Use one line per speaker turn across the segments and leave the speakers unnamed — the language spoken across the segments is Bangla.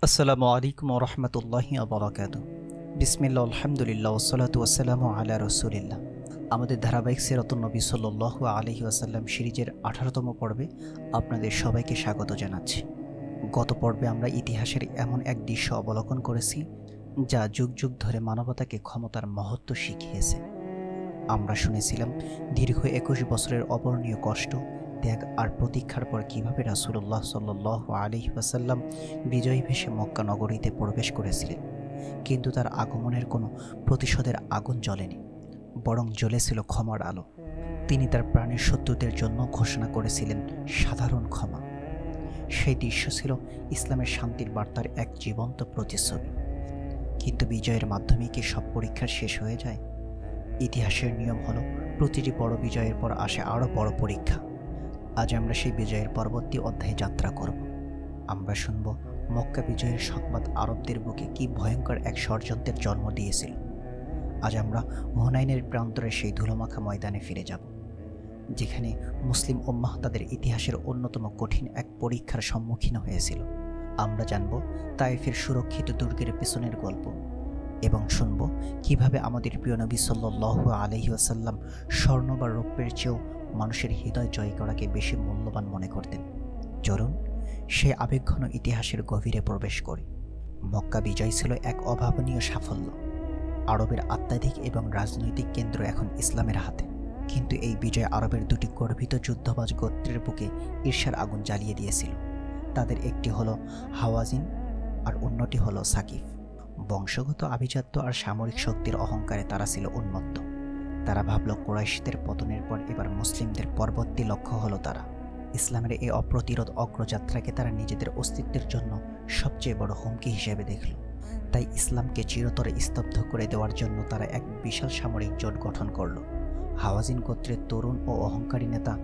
আসসালামু আলাইকুম রহমতুল্লাহি আবরাকাত। বিসমিল্লাহ, আলহামদুলিল্লাহ, ওসসালাতু ওয়াসসালামু আলা রসুলিল্লাহ। আমাদের ধারাবাহিক সিরাতুন নবী সাল্লাল্লাহু আলাইহি ওয়াসাল্লাম সিরিজের 18তম পর্বে আপনাদের সবাইকে স্বাগত জানাচ্ছি। গত পর্বে আমরা ইতিহাসের এমন এক দৃশ্য অবলোকন করেছি যা যুগ যুগ ধরে মানবতাকে ক্ষমতার মহত্ব শিখিয়েছে। আমরা শুনেছিলাম দীর্ঘ 21 বছরের অবর্ণীয় কষ্ট, ত্যাগ আর প্রতীক্ষার পর কীভাবে রাসূলুল্লাহ সাল্লাল্লাহু আলাইহি ওয়াসাল্লাম বিজয়ী ভেসে মক্কা নগরীতে প্রবেশ করেছিলেন। কিন্তু তার আগমনের কোনো প্রতিশোধের আগুন জ্বলেনি, বরং জ্বলেছিল ক্ষমার আলো। তিনি তার প্রাণের শত্রুদের জন্য ঘোষণা করেছিলেন সাধারণ ক্ষমা। সেই দৃশ্য ছিল ইসলামের শান্তির বার্তার এক জীবন্ত প্রতিচ্ছবি। কিন্তু বিজয়ের মাধ্যমে কি সব পরীক্ষা শেষ হয়ে যায়? ইতিহাসের নিয়ম হলো প্রতিটি বড় বিজয়ের পর আসে আরও বড় পরীক্ষা। আজ আমরা সেই বিজয়ের পরবর্তী অধ্যায়ে যাত্রা করব। আমরা শুনব মক্কা বিজয়ের সংবাদ আরবদের বুকে কি ভয়ঙ্কর এক ষড়যন্ত্রের জন্ম দিয়েছিল। আজ আমরা হুনাইনের প্রান্তরে সেই ধুলোমাখা ময়দানে ফিরে যাব, যেখানে মুসলিম উম্মাহ তাদের ইতিহাসের অন্যতম কঠিন এক পরীক্ষার সম্মুখীন হয়েছিল। আমরা জানব তায়েফের সুরক্ষিত দুর্গের পেছনের গল্প এবং শুনব কিভাবে আমাদের প্রিয় নবী সাল্লাল্লাহু আলাইহি ওয়াসাল্লাম স্বর্ণ বা রৌপ্যের চেয়েও মানুষের হৃদয় জয় করাকে বেশি মূল্যবান মনে করতেন। চলুন সেই আবেগঘন ইতিহাসের গভীরে প্রবেশ করি। মক্কা বিজয় ছিল এক অভাবনীয় সাফল্য। আরবের আধ্যাত্মিক এবং রাজনৈতিক কেন্দ্র এখন ইসলামের হাতে। কিন্তু এই বিজয় আরবের দুটি গর্বিত যুদ্ধবাজ গোত্রের বুকে ঈর্ষার আগুন জ্বালিয়ে দিয়েছিল। তাদের একটি হলো হাওয়াজিন আর অন্যটি হলো সাকিফ। বংশগত আভিজাত্য আর সামরিক শক্তির অহংকারে তারা ছিল উন্মত্ত। তারা ভাবল কুরাইশদের পতনের পর এবার মুসলিমদের পরবর্তী লক্ষ্য হলো তারা। ইসলামের এই অপ্রতিরোধ অগ্রযাত্রাকে তারা নিজেদের অস্তিত্বের জন্য সবচেয়ে বড় হুমকি হিসেবে দেখল। তাই ইসলামকে চিরতরে স্তব্ধ করে দেওয়ার জন্য তারা এক বিশাল সামরিক জোট গঠন করল। হাওয়াজিন গোত্রের তরুণ ও অহংকারী নেতা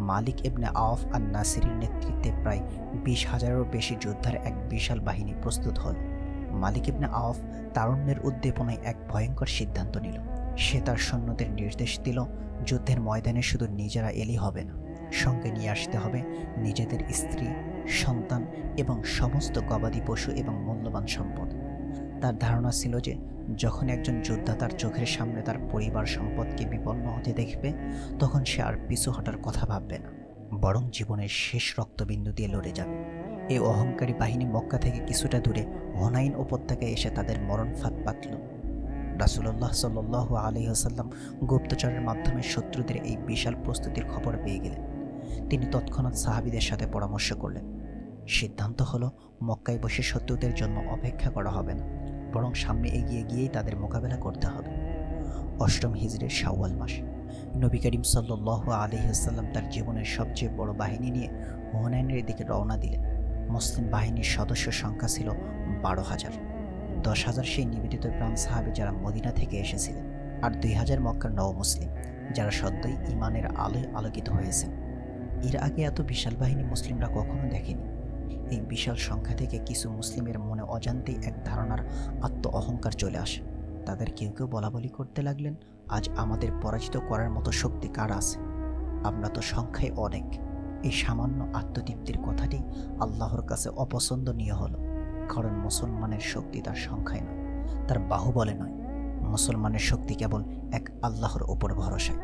মালিক ইবনে আওফ আর নাসিরের নেতৃত্বে প্রায় 20,000-এরও বেশি যোদ্ধার এক বিশাল বাহিনী প্রস্তুত হল। মালিক ইবনে আওফ তারুণ্যের উদ্দীপনায় এক ভয়ঙ্কর সিদ্ধান্ত নিল। সে তার সৈন্যদের নির্দেশ দিল, যুদ্ধের ময়দানে শুধু নিজেরা এলেই হবে না, সঙ্গে নিয়ে আসতে হবে নিজেদের স্ত্রী, সন্তান এবং সমস্ত গবাদি পশু এবং মূল্যবান সম্পদ। তার ধারণা ছিল যে যখন একজন যোদ্ধা তার চোখের সামনে তার পরিবার সম্পদকে বিপন্ন হতে দেখবে, তখন সে আর পিছু হটার কথা ভাববে না, বরং জীবনের শেষ রক্তবিন্দু দিয়ে লড়ে যাবে। এই অহংকারী বাহিনী মক্কা থেকে কিছুটা দূরে হুনাইন উপত্যকায় এসে তাদের মরণ ফাঁদ পাতল। রাসূলুল্লাহ সাল্লাল্লাহু আলাইহি ওয়াসাল্লাম গুপ্তচরের মাধ্যমে শত্রুদের এই বিশাল প্রস্তুতির খবর পেয়ে গেলেন। তিনি তৎক্ষণাৎ সাহাবীদের সাথে পরামর্শ করলেন। সিদ্ধান্ত হলো মক্কায় বসে শত্রুদের জন্য অপেক্ষা করা হবে না, বরং সামনে এগিয়ে গিয়েই তাদের মোকাবেলা করতে হবে। অষ্টম হিজরির শাওয়াল মাস, নবী করিম সাল্লাল্লাহু আলাইহি ওয়াসাল্লাম তার জীবনের সবচেয়ে বড় বাহিনী নিয়ে হুনাইনের দিকে রওনা দিলেন। মুসলিম বাহিনীর সদস্য সংখ্যা ছিল 12,000। 10,000 সেই নিবেদিত প্রাণ সাহাবী যারা মদিনা থেকে এসেছিলেন, আর 2,000 মক্কার নও মুসলিম যারা সদ্যই ঈমানের আলোয় আলোকিত হয়েছেন। এর আগে এত বিশাল বাহিনী মুসলিমরা কখনো দেখেনি। এই বিশাল সংখ্যা থেকে কিছু মুসলিমের মনে অজান্তেই এক ধারণার আত্ম অহংকার চলে আসে। তাদের কেউ কেউ বলাবলি করতে লাগলেন, আজ আমাদের পরাজিত করার মতো শক্তি কার আছে? আমরা তো সংখ্যায় অনেক। এই সামান্য আত্মতৃপ্তির কথাটি আল্লাহর কাছে অপছন্দনীয় হলো, কারণ মুসলমানের শক্তি তার সংখ্যায় নয়, তার বাহুবলে নয়। মুসলমানের শক্তি কেবল এক আল্লাহর ওপর ভরসায়।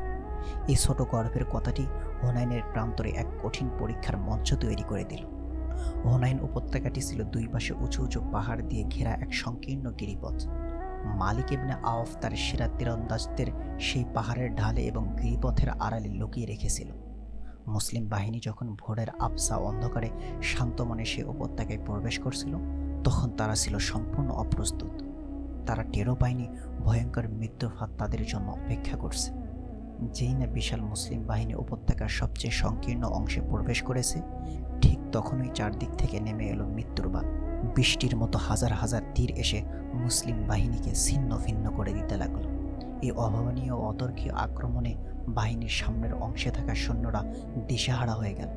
এই ছোট গর্বের কথাটি হুনাইনের প্রান্তরে এক কঠিন পরীক্ষার মঞ্চ তৈরি করে দিল। হুনাইন উপত্যকাটি ছিল দুই পাশে উঁচু উঁচু পাহাড় দিয়ে ঘেরা এক সংকীর্ণ গিরিপথ। মালিক ইবনে আওফ তার সেরা তীরন্দাজদের সেই পাহাড়ের ঢালে এবং গিরিপথের আড়ালে লুকিয়ে রেখেছিল। মুসলিম বাহিনী যখন ভোরের আবছা অন্ধকারে শান্ত মনে সে উপত্যকায় প্রবেশ করছিল, তখন তারা ছিল সম্পূর্ণ অপ্রস্তুত। তারা টেরও পায়নি ভয়ঙ্কর মৃত্যুফাত তাদের জন্য অপেক্ষা করছে। যেই না বিশাল মুসলিম বাহিনী উপত্যকার সবচেয়ে সংকীর্ণ অংশে প্রবেশ করেছে, ঠিক তখনই চারদিক থেকে নেমে এলো মৃত্যুর বাণ। বৃষ্টির মতো হাজার হাজার তীর এসে মুসলিম বাহিনীকে ছিন্ন ভিন্ন করে দিতে লাগলো। এই অভাবনীয় অতর্কীয় আক্রমণে বাহিনীর সামনের অংশে থাকা সৈন্যরা দিশেহারা হয়ে গেল।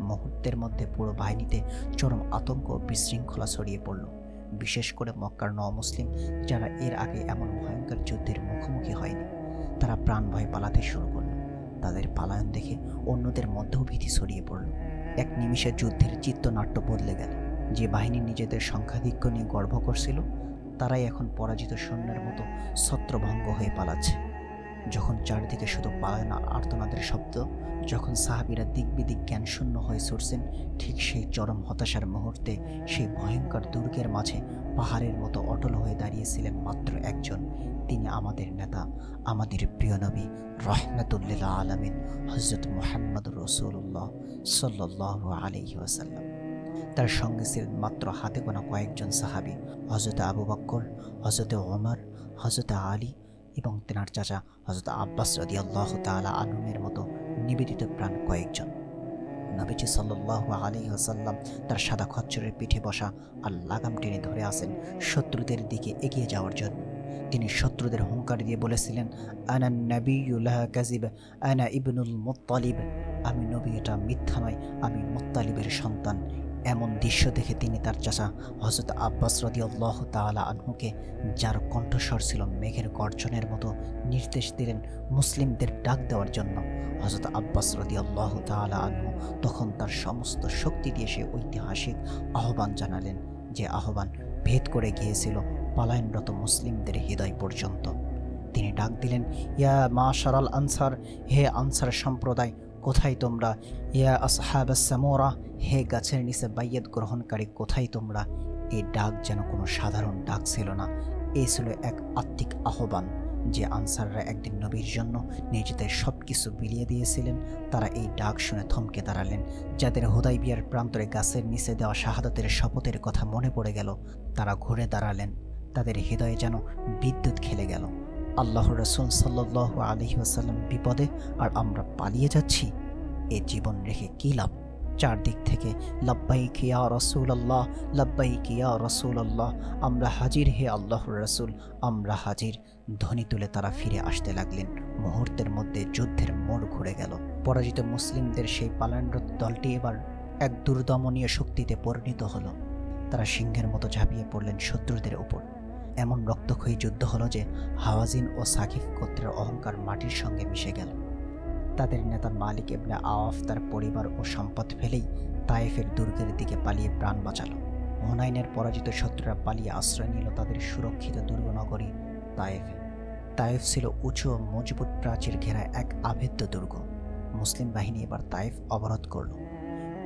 মুহূর্তের মধ্যে পুরো বাহিনীতে চরম আতঙ্ক ও বিশৃঙ্খলা ছড়িয়ে পড়ল। বিশেষ করে মক্কার নও-মুসলিম যারা এর আগে এমন ভয়ঙ্কর যুদ্ধের মুখোমুখি হয়নি, তারা প্রাণ ভয়ে পালাতে শুরু করল। তাদের পালায়ন দেখে অন্যদের মধ্যেও ভীতি ছড়িয়ে পড়ল। এক নিমিষে যুদ্ধের চিত্রনাট্য বদলে গেল। যে বাহিনী নিজেদের সংখ্যাধিক্য নিয়ে গর্ব করছিল, তারাই এখন পরাজিত সৈন্যের মতো ছত্রভঙ্গ হয়ে পালাচ্ছে। যখন চারদিকে শুধু পালায়ন আর আর্তনাদের শব্দ, যখন সাহাবীরা দিক বিদিক জ্ঞানশূন্য হয়ে ছুটছেন, ঠিক সেই চরম হতাশার মুহূর্তে সেই ভয়ঙ্কর দুর্গের মাঝে পাহাড়ের মতো অটল হয়ে দাঁড়িয়েছিলেন মাত্র একজন। তিনি আমাদের নেতা, আমাদের প্রিয় নবী রহমাতুল্লিল আলামিন হযরত মুহাম্মদুর রাসূলুল্লাহ সাল্লাল্লাহু আলাইহি ওয়াসাল্লাম। তার সঙ্গে ছিলেন মাত্র হাতে গোনা কয়েকজন সাহাবী, হযরত আবু বকর, হযরত ওমর, হযরত আলী এবং তেনার চাচা হযরত আব্বাস রাদিয়াল্লাহু তাআলা আনহুর মতো নিবেদিত প্রাণ কয়েকজন। নবীজি সাল্লাল্লাহু আলাইহি ওয়াসাল্লাম তার সাদা খচ্চরের পিঠে বসা আর লাগাম টেনে ধরে আছেন শত্রুদের দিকে এগিয়ে যাওয়ার জন্য। তিনি শত্রুদের হুঙ্কার দিয়ে বলেছিলেন, আনা নাবিয়্যু লা কাযিব, আনা ইবনুল মুত্তালিব, আমি নবী, এটা মিথ্যা নয়, আমি মুত্তালিবের সন্তান। এমন দৃশ্য দেখে তিনি তার চাচা হযরত আব্বাস রাদিয়াল্লাহু তাআলা আনহুকে, যার কণ্ঠস্বর ছিল মেঘের গর্জনের মতো, নির্দেশ দিলেন মুসলিমদের ডাক দেওয়ার জন্য। হযরত আব্বাস রাদিয়াল্লাহু তাআলা আনহু তখন তার সমস্ত শক্তি দিয়ে সে ঐতিহাসিক আহ্বান জানালেন, যে আহ্বান ভেদ করে গিয়েছিল পালায়নরত মুসলিমদের হৃদয় পর্যন্ত। তিনি ডাক দিলেন, ইয়া মাশারাল আনসার, হে আনসার সম্প্রদায়, কোথায় তোমরা? ইয়া আসহাবাস সামুরা, হে গাছের নিচে বাইয়াত গ্রহণকারী, কোথায় তোমরা? এই ডাক যেন কোনো সাধারণ ডাক ছিল না, এই ছিল এক আত্মিক আহ্বান। যে আনসাররা একদিন নবীর জন্য নিজেদের সব কিছু বিলিয়ে দিয়েছিলেন, তারা এই ডাক শুনে থমকে দাঁড়ালেন। যাদের হুদাইবিয়ার প্রান্তরে গাছের নিচে দেওয়া শাহাদাতের শপথের কথা মনে পড়ে গেল, তারা ঘুরে দাঁড়ালেন। তাদের হৃদয়ে যেন বিদ্যুৎ খেলে গেল। আল্লাহর রাসূল সাল্লাল্লাহু আলাইহি ওয়াসাল্লাম বিপদে আর আমরা পালিয়ে যাচ্ছি, এ জীবন রেখে কী লাভ? চারদিক থেকে লাব্বাইক ইয়া রাসূলুল্লাহ, লাব্বাইক ইয়া রাসূলুল্লাহ, আমরা হাজির হে আল্লাহর রাসূল, আমরা হাজির ধ্বনি তুলে তারা ফিরে আসতে লাগলেন। মুহূর্তের মধ্যে যুদ্ধের মোড় ঘুরে গেল। পরাজিত মুসলিমদের সেই পালায়নরত দলটি এবার এক দুর্দমনীয় শক্তিতে পরিণত হলো। তারা সিংহের মতো ঝাঁপিয়ে পড়লেন শত্রুদের উপর। এমন রক্তক্ষয়ী যুদ্ধ হলো যে হাওয়াজিন ও সাকিফ গোত্রের অহংকার মাটির সঙ্গে মিশে গেল। তাদের নেতা মালিক ইবনে আওফ তার পরিবার ও সম্পদ ফেলেই তায়েফের দুর্গের দিকে পালিয়ে প্রাণ বাঁচালো। হুনাইনের পরাজিত শত্রুরা পালিয়ে আশ্রয় নিল তাদের সুরক্ষিত দুর্গনগরী তায়েফে। তায়েফ ছিল উঁচু ও মজবুত প্রাচীর ঘেরা এক আভেদ্য দুর্গ। মুসলিম বাহিনী এবার তায়েফ অবরোধ করল।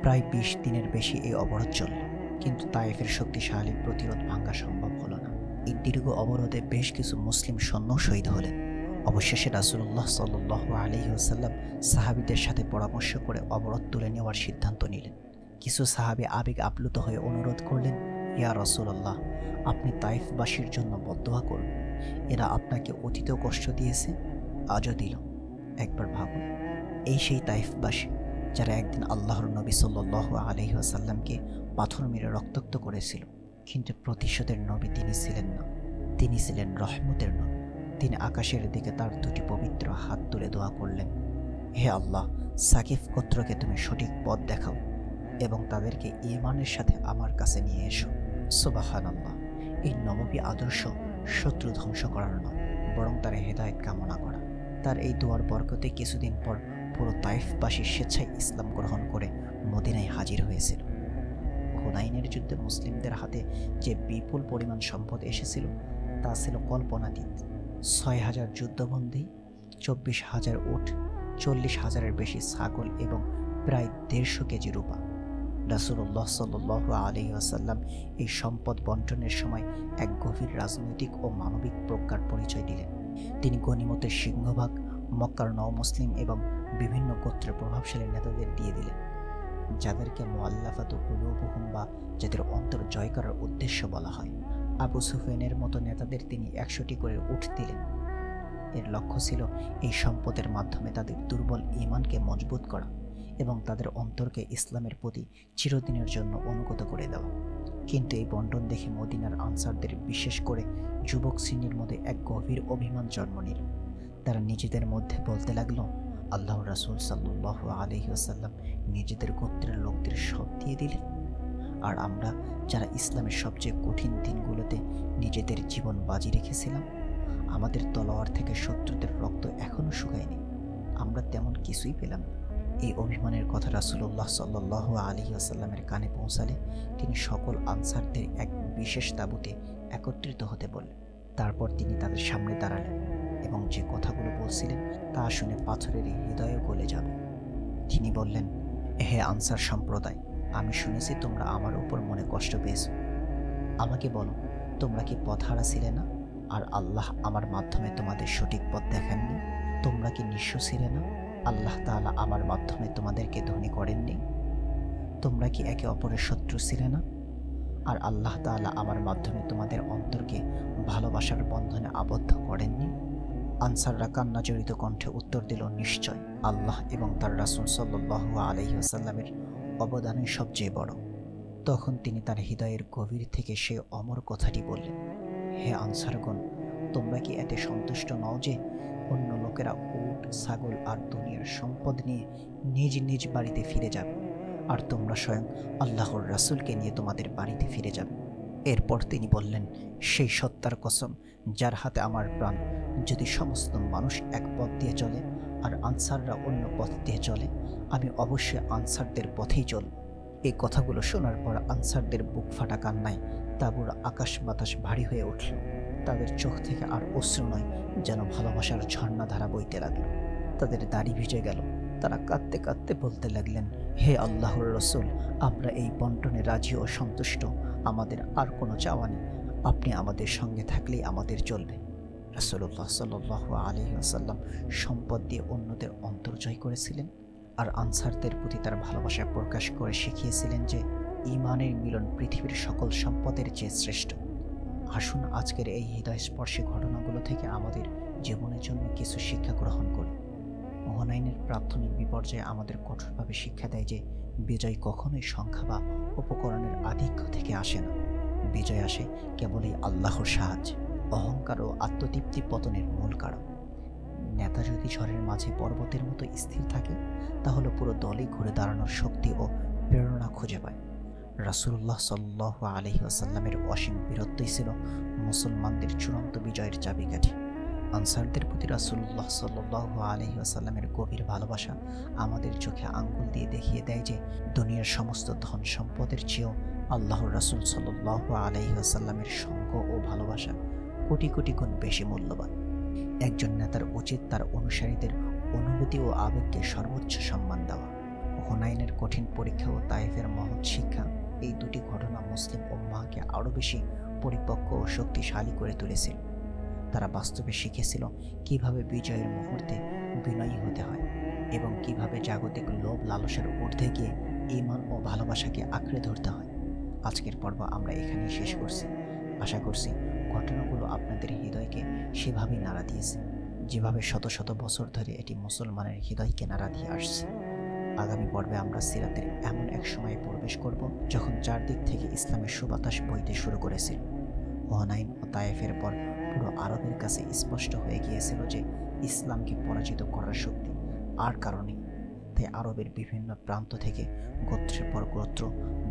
প্রায় 20 দিনের বেশি এই অবরোধ চলল, কিন্তু তায়েফের শক্তিশালী প্রতিরোধ ভাঙা সম্ভব হলো না। এই দীর্ঘ অবরোধে বেশ কিছু মুসলিম সৈন্য শহীদ হলেন। অবশেষে রাসূলুল্লাহ সাল্লাল্লাহু আলাইহি ওয়াসাল্লাম সাহাবীদের সাথে পরামর্শ করে অবরোধ তুলে নেওয়ার সিদ্ধান্ত নিলেন। কিছু সাহাবী আবেগ আপ্লুত হয়ে অনুরোধ করলেন, ইয়া রাসূলুল্লাহ, আপনি তায়েফবাসীর জন্য বদদোয়া করুন। এরা আপনাকে অতীতেও কষ্ট দিয়েছে, আজও দিল। একবার ভাবুন, এই সেই তায়েফবাসী যারা একদিন আল্লাহর নবী সাল্লাল্লাহু আলাইহি ওয়াসাল্লামকে পাথর মেরে রক্তাক্ত করেছিল। কিন্তু প্রতিশোধের নবী তিনি ছিলেন না, তিনি ছিলেন রহমতের নবী। তিনি আকাশের দিকে তার দুটি পবিত্র হাত তুলে দোয়া করলেন, হে আল্লাহ, সাকিফ গোত্রকে তুমি সঠিক পথ দেখাও এবং তাদেরকে ঈমানের সাথে আমার কাছে নিয়ে এসো। সুবহানাল্লাহ। এই নববী আদর্শ শত্রু ধ্বংস করার নয়, বরং তার হেদায়েত কামনা করা। তার এই দোয়ার বরকতে কিছুদিন পর পুরো তায়েফবাসী স্বেচ্ছায় ইসলাম গ্রহণ করে মদিনায় হাজির হয়েছিল। হুনাইনের যুদ্ধে মুসলিমদের হাতে যে বিপুল পরিমাণ সম্পদ এসেছিল, তা ছিল কল্পনাতীত। 6,000 যুদ্ধবন্দী, 24,000 উট, 40,000-এর বেশি ছাগল এবং প্রায় 150 কেজি রূপা। রাসূলুল্লাহ সাল্লাল্লাহু আলাইহি ওয়াসাল্লাম এই সম্পদ বন্টনের সময় এক গভীর রাজনৈতিক ও মানবিক প্রজ্ঞার পরিচয় দিলেন। তিনি গনিমতের সিংহভাগ মক্কার নও-মুসলিম এবং বিভিন্ন গোত্রের প্রভাবশালী নেতাদের দিয়ে দিলেন, যাদেরকে মুআল্লাফাতু কুলুবুহুম বা যাদের অন্তর জয় করার উদ্দেশ্য বলা হয়। আবু সুফিয়ানের মতো নেতাদের তিনি 100টি করে উট দিলেন। এর লক্ষ্য ছিল এই সম্পদের মাধ্যমে তাদের দুর্বল ঈমানকে মজবুত করা এবং তাদের অন্তরকে ইসলামের প্রতি চিরদিনের জন্য অনুগত করে দেওয়া। কিন্তু এই বন্টন দেখে মদিনার আনসারদের, বিশেষ করে যুবক শ্রেণীর মধ্যে এক গভীর অভিমান জন্ম নিল। তারা নিজেদের মধ্যে বলতে লাগলো, আল্লাহর রাসূল সাল্লাল্লাহু আলাইহি ওয়াসাল্লাম নিজেদের গোত্রের লোকদের সব দিয়ে দিলেন, আর আমরা যারা ইসলামের সবচেয়ে কঠিন দিনগুলোতে নিজেদের জীবন বাজি রেখেছিলাম, আমাদের তলোয়ার থেকে শত্রুদের রক্ত এখনো শুকায়নি, আমরা তেমন কিছুই পেলাম না। এই অভিমানের কথা রাসূলুল্লাহ সাল্লাল্লাহু আলাইহি ওয়াসাল্লামের কানে পৌঁছালে তিনি সকল আনসারদের এক বিশেষ তাঁবুতে একত্রিত হতে বললেন। তারপর তিনি তাদের সামনে দাঁড়ালেন এবং যে কথাগুলো বলছিলেন তা শুনে পাথরের হৃদয়ে গলে যাবে। তিনি বললেন, হে আনসার সম্প্রদায়, আমি শুনেছি তোমরা আমার উপর মনে কষ্ট পেয়েছ। আমাকে বলো, তোমরা কি পথহারা ছিলে না? আর আল্লাহ আমার মাধ্যমে তোমাদের সঠিক পথ দেখাননি? তোমরা কি নিঃস্ব ছিলে না? আল্লাহ তাআলা আমার মাধ্যমে তোমাদেরকে ধনী করেননি? তোমরা কি একে অপরের শত্রু ছিলে না? আর আল্লাহ তাআলা আমার মাধ্যমে তোমাদের অন্তরকে ভালোবাসার বন্ধনে আবদ্ধ করেননি? আনসাররা কান্নাজড়িত কণ্ঠে উত্তর দিল, নিশ্চয়, আল্লাহ এবং তার রাসূল সাল্লাল্লাহু আলাইহি ওয়াসাল্লামের অবদানই সবচেয়ে বড়। তখন তিনি তার হৃদয়ের গভীর থেকে সে অমর কথাটি বললেন, হে আনসারগণ, তোমরা কি এতে সন্তুষ্ট নও যে অন্য লোকেরা উট, ছাগল আর দুনিয়ার সম্পদ নিয়ে নিজ নিজ বাড়িতে ফিরে যাবে, আর তোমরা স্বয়ং আল্লাহর রাসূলকে নিয়ে তোমাদের বাড়িতে ফিরে যাবে? এরপর তিনি বললেন, সেই সত্তার কসম যার হাতে আমার প্রাণ, যদি সমস্ত মানুষ এক পথ দিয়ে চলে আর আনসাররা অন্য পথ দিয়ে চলে, আমি অবশ্যই আনসারদের পথেই চলব। এই কথাগুলো শোনার পর আনসারদের বুক ফাটা কান্নায় তাঁবুর আকাশ বাতাস ভারী হয়ে উঠল। তাদের চোখ থেকে আর অশ্রু নয়, যেন ভালোবাসার ঝর্ণাধারা বইতে লাগলো। তাদের দাড়ি ভিজে গেল। তারা কাঁদতে কাঁদতে বলতে লাগলেন, হে আল্লাহর রসুল, আমরা এই বন্টনে রাজি ও সন্তুষ্ট। আমাদের আর কোনো চাওয়া নেই। আপনি আমাদের সঙ্গে থাকলেই আমাদের চলবে। রাসূলুল্লাহ সাল্লাল্লাহু আলাইহি ওয়াসাল্লাম সম্পদ দিয়ে অন্যদের অন্তর জয় করেছিলেন, আর আনসারদের প্রতি তার ভালোবাসা প্রকাশ করে শিখিয়েছিলেন যে ঈমানের মিলন পৃথিবীর সকল সম্পদের চেয়ে শ্রেষ্ঠ। আসুন আজকের এই হৃদয়স্পর্শী ঘটনাগুলো থেকে আমাদের জীবনের জন্য কিছু শিক্ষা গ্রহণ করি। হুনাইনের প্রাথমিক বিপর্যয় আমাদের কঠোরভাবে শিক্ষা দেয় যে বিজয় কখনোই সংখ্যা বা উপকরণের আধিক্য থেকে আসে না। বিজয় আসে কেবলই আল্লাহর সাহায্যে। অহংকার ও আত্মতৃপ্তি পতনের মূল কারণ। নেতা যদি ঝড়ের মাঝে পর্বতের মতো স্থির থাকে, তাহলে পুরো দলই ঘুরে দাঁড়ানোর শক্তি ও প্রেরণা খুঁজে পায়। রাসূলুল্লাহ সাল্লাল্লাহু আলাইহি ওয়াসাল্লামের অসীম বীরত্বই ছিল মুসলমানদের চূড়ান্ত বিজয়ের চাবিকাঠি। আনসারদের প্রতি রাসূলুল্লাহ সাল্লাল্লাহু আলাইহি ওয়াসাল্লামের গভীর ভালোবাসা আমাদের চোখে আঙ্গুল দিয়ে দেখিয়ে দেয় যে দুনিয়ার সমস্ত ধন সম্পদের চেয়েও আল্লাহর রাসূল সাল্লাল্লাহু আলাইহি ওয়াসাল্লামের সঙ্গ ও ভালোবাসা কোটি কোটি গুণ বেশি মূল্যবান। একজন নেতার উচিত তার অনুসারীদের অনুভূতি ও আবেগকে সর্বোচ্চ সম্মান দেওয়া। হুনাইনের কঠিন পরীক্ষা ও তায়েফের মহৎ শিক্ষা, এই দুটি ঘটনা মুসলিম উম্মাহকে আরও বেশি পরিপক্ক ও শক্তিশালী করে তুলেছিল। তারা বাস্তবে শিখেছিল কিভাবে বিজয়ের মুহূর্তে বিনয়ী হতে হয় এবং কিভাবে জাগতিক লোভ লালসার ঊর্ধ্বে গিয়ে ঈমান ও ভালোবাসাকে আঁকড়ে ধরতে হয়। আজকের পর্ব আমরা এখানেই শেষ করছি। আশা করছি ঘটনাগুলো আপনাদের হৃদয়কে সেভাবেই নাড়া দিয়েছে, যেভাবে শত শত বছর ধরে এটি মুসলমানের হৃদয়কে নাড়া দিয়ে আসছে। আগামী পর্বে আমরা সিরাতের এমন এক সময়ে প্রবেশ করব যখন চারদিক থেকে ইসলামের সুবাতাস বইতে শুরু করেছিল। হুনাইন ও তায়েফের পর পুরো আরবের কাছে স্পষ্ট হয়ে গিয়েছিল যে ইসলামকে পরাজিত করার শক্তি আর কারণে। তাই আরবের বিভিন্ন প্রান্ত থেকে গোত্রের পর গোত্র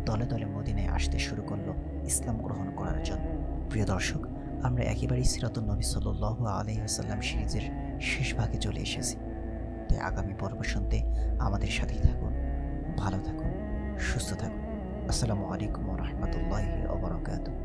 দলে দলে মদিনায় আসতে শুরু করলো ইসলাম গ্রহণ করার জন্য। প্রিয় দর্শক, আমরা একেবারেই সিরাতুন নবী সাল্লাল্লাহু আলাইহি ওয়াসাল্লাম সিরিজের শেষ ভাগে চলে এসেছি। তাই আগামী পর্ব শুনতে আমাদের সাথেই থাকুন। ভালো থাকুন, সুস্থ থাকুন। আসসালামু আলাইকুম ওয়া রাহমাতুল্লাহি ওয়া বারাকাতুহু।